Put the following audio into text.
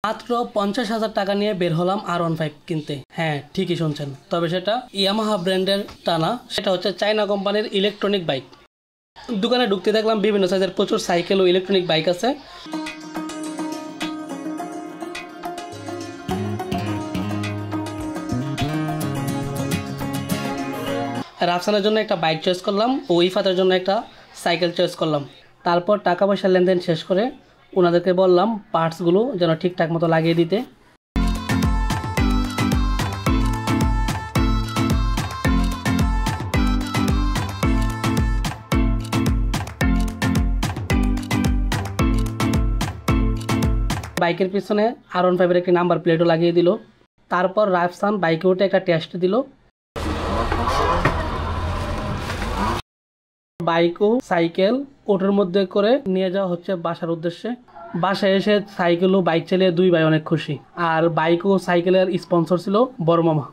মাত্র 50,000 টাকা নিয়ে বের হলাম R15 কিনতে। হ্যাঁ, ঠিকই শুনছেন, তবে সেটা ইয়ামাহা ব্র্যান্ডের টা না, সেটা হচ্ছে চায়না কোম্পানির ইলেকট্রনিক বাইক। দোকানে ঢুকতে দেখলাম বিভিন্ন সাইজের প্রচুর সাইকেল ও ইলেকট্রনিক বাইক আছে। রাফসানের জন্য একটা বাইক চয়েস করলাম ও ইফাতের জন্য একটা সাইকেল চয়েস করলাম। তারপর টাকা পয়সার লেনদেন শেষ করে ওনাদেরকে বললাম পার্টসগুলো যেন ঠিকঠাক মতো লাগিয়ে দিতে। বাইকের পিছনে R15 একটি নাম্বার প্লেটও লাগিয়ে দিল। তারপর রাফসান বাইকে উঠে একটা টেস্ট দিল। বাইক ও সাইকেল ওটার মধ্যে করে নিয়ে যাওয়া হচ্ছে বাসার উদ্দেশ্যে। বাসায় এসে সাইকেল ও বাইক চালিয়ে দুই ভাই অনেক খুশি। আর বাইক ও সাইকেলের স্পন্সর ছিল বড় মামা।